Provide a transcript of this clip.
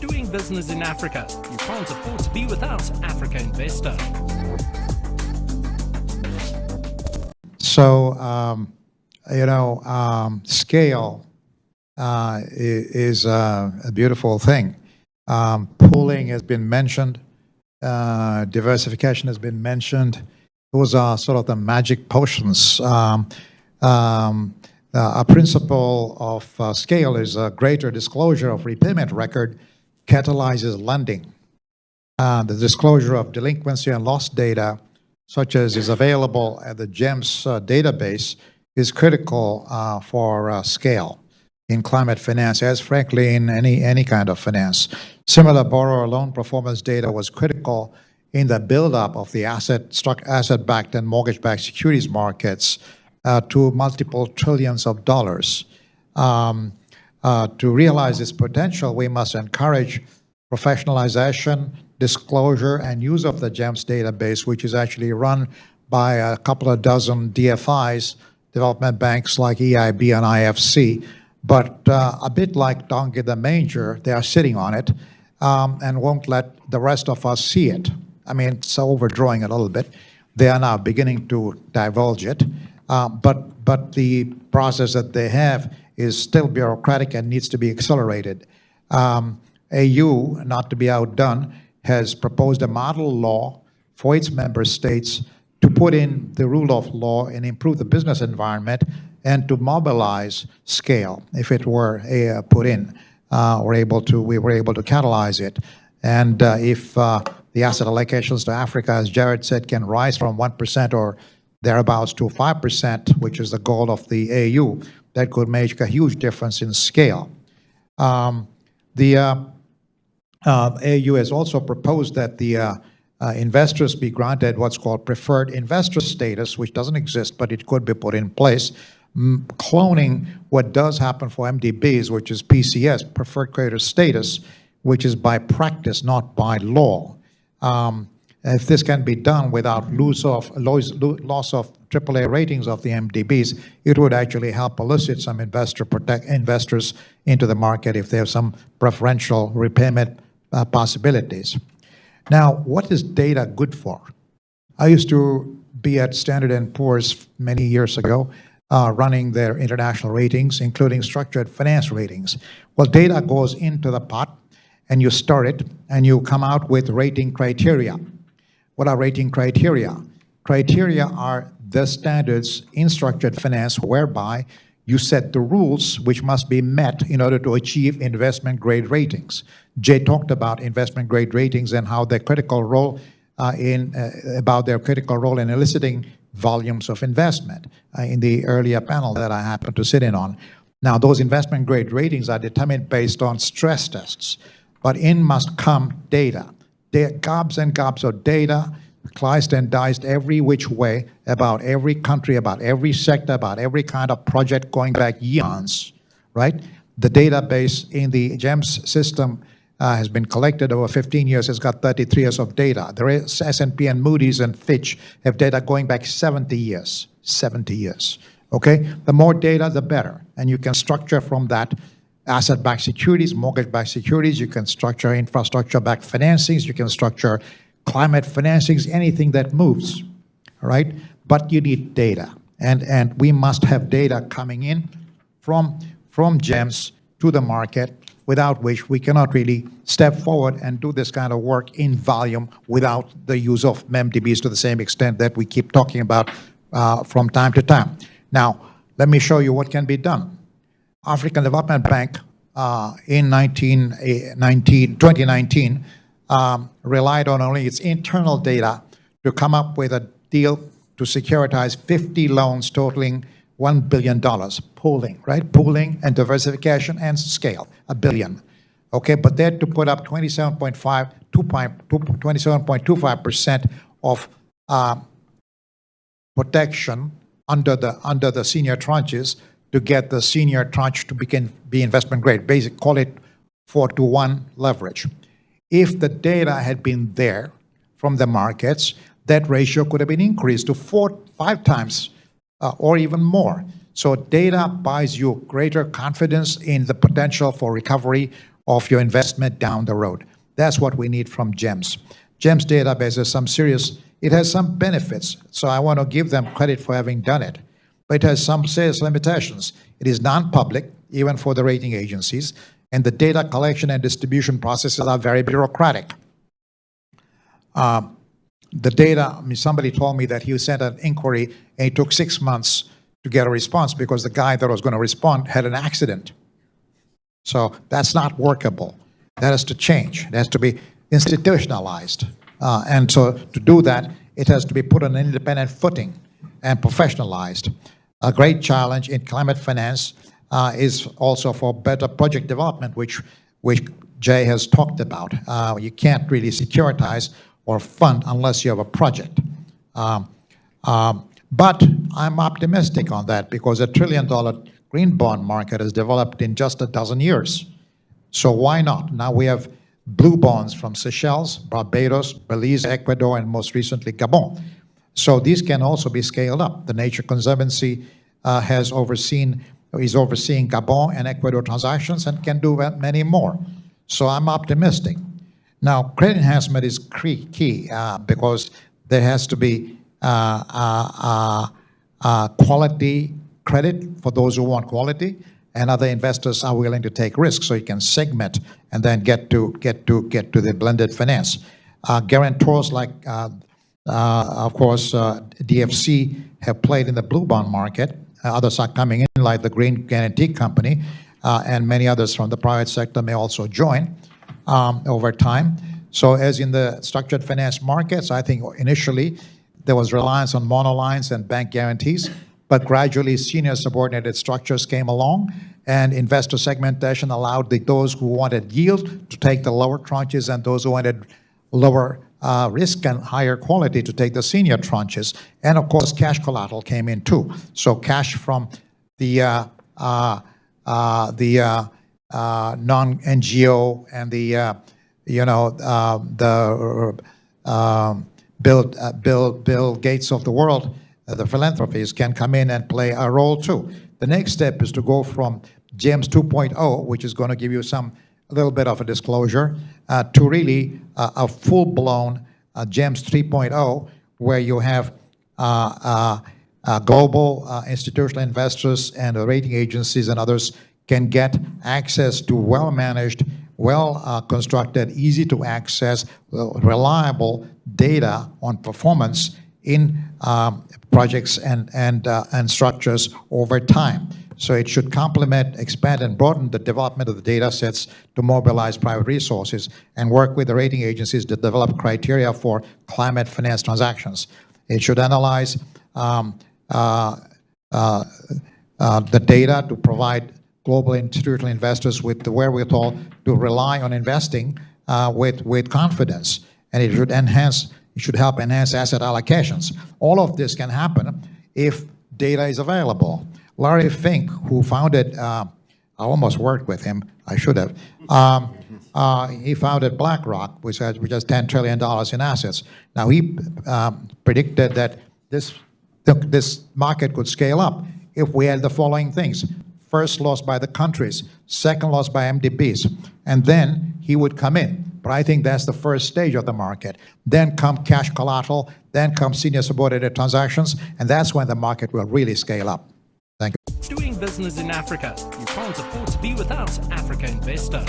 Doing business in Africa. You can't afford to be without Africa Investor. So, scale is a beautiful thing. Pooling has been mentioned. Diversification has been mentioned. Those are sort of the magic potions. A principle of scale is a greater disclosure of repayment record catalyzes lending. The disclosure of delinquency and loss data, such as is available at the GEMS database, is critical for scale in climate finance, as frankly in any kind of finance. Similar borrower loan performance data was critical in the buildup of the asset-backed and mortgage-backed securities markets to multiple trillions of dollars. To realize this potential, we must encourage professionalization, disclosure, and use of the GEMS database, which is actually run by a couple of dozen DFIs, development banks like EIB and IFC. But a bit like donkey the manger, they are sitting on it and won't let the rest of us see it. I mean, it's overdrawing a little bit. They are now beginning to divulge it. But the process that they have is still bureaucratic and needs to be accelerated. AU, not to be outdone, has proposed a model law for its member states to put in the rule of law and improve the business environment and to mobilize scale if it were put in. We were able to catalyze it. And if the asset allocations to Africa, as Jared said, can rise from 1% or thereabouts to 5%, which is the goal of the AU, that could make a huge difference in scale. The AU has also proposed that the investors be granted what's called preferred investor status, which doesn't exist, but it could be put in place, cloning what does happen for MDBs, which is PCS, preferred creator status, which is by practice, not by law. If this can be done without loss of AAA ratings of the MDBs, it would actually help elicit some investors into the market if they have some preferential repayment possibilities. Now, what is data good for? I used to be at Standard & Poor's many years ago, running their international ratings, including structured finance ratings. Well, data goes into the pot, and you store it, and you come out with rating criteria. What are rating criteria? Criteria are the standards in structured finance whereby you set the rules which must be met in order to achieve investment grade ratings. Jay talked about investment grade ratings and how their critical role in eliciting volumes of investment in the earlier panel that I happened to sit in on. Now, those investment grade ratings are determined based on stress tests, but in must come data. There are gobs and gobs of data, sliced and diced every which way about every country, about every sector, about every kind of project going back eons, right? The database in the GEMS system has been collected over 15 years. It's got 33 years of data. The S&P and Moody's and Fitch have data going back 70 years, 70 years, okay? The more data, the better. And you can structure from that asset-backed securities, mortgage-backed securities, you can structure infrastructure-backed financings, you can structure climate financings, anything that moves, all right? But you need data, and we must have data coming in from GEMS to the market, without which we cannot really step forward and do this kind of work in volume without the use of MDBs to the same extent that we keep talking about from time to time. Now, let me show you what can be done. African Development Bank in 2019 relied on only its internal data to come up with a deal to securitize 50 loans totaling $1 billion. Pooling, right? Pooling and diversification and scale, $1 billion. Okay, but they had to put up 27.25% of protection under the senior tranches to get the senior tranche to be investment grade. Basic, call it 4-to-1 leverage. If the data had been there from the markets, that ratio could have been increased to 4-5 times or even more. So data buys you greater confidence in the potential for recovery of your investment down the road. That's what we need from GEMS. GEMS database has it has some benefits, so I want to give them credit for having done it. But it has some serious limitations. It is non-public, even for the rating agencies, and the data collection and distribution processes are very bureaucratic. The data, I mean, somebody told me that he sent an inquiry and it took 6 months to get a response because the guy that was going to respond had an accident. So that's not workable. That has to change. It has to be institutionalized. And so to do that, it has to be put on an independent footing and professionalized. A great challenge in climate finance is also for better project development, which Jay has talked about. You can't really securitize or fund unless you have a project. But I'm optimistic on that because $1 trillion green bond market has developed in just a dozen years. So why not? Now we have blue bonds from Seychelles, Barbados, Belize, Ecuador, and most recently Gabon. So these can also be scaled up. The Nature Conservancy is overseeing Gabon and Ecuador transactions and can do many more. So I'm optimistic. Now, credit enhancement is key because there has to be quality credit for those who want quality, and other investors are willing to take risks, so you can segment and then get to the blended finance. Guarantors like, of course, DFC have played in the blue bond market. Others are coming in, like the Green Guarantee Company, and many others from the private sector may also join over time. So as in the structured finance markets, I think initially there was reliance on monolines and bank guarantees, but gradually senior subordinated structures came along, and investor segmentation allowed those who wanted yield to take the lower tranches and those who wanted lower risk and higher quality to take the senior tranches. And of course, cash collateral came in too. So cash from the non-NGO and the Bill Gates of the world, the philanthropies can come in and play a role too. The next step is to go from GEMS 2.0, which is going to give you a little bit of a disclosure, to really a full-blown GEMS 3.0, where you have global institutional investors and rating agencies and others can get access to well-managed, well-constructed, easy-to-access, reliable data on performance in projects and structures over time. So it should complement, expand, and broaden the development of the data sets to mobilize private resources and work with the rating agencies to develop criteria for climate finance transactions. It should analyze the data to provide global institutional investors with the wherewithal to rely on investing with confidence. And it should help enhance asset allocations. All of this can happen if data is available. Larry Fink, who founded, I almost worked with him, I should have. He founded BlackRock, which has $10 trillion in assets. Now he predicted that this market could scale up if we had the following things. First, lost by the countries. Second, lost by MDBs. And then he would come in. But I think that's the first stage of the market. Then come cash collateral, then come senior subordinated transactions, and that's when the market will really scale up. Thank you. Doing business in Africa, you can't afford to be without Africa Investor.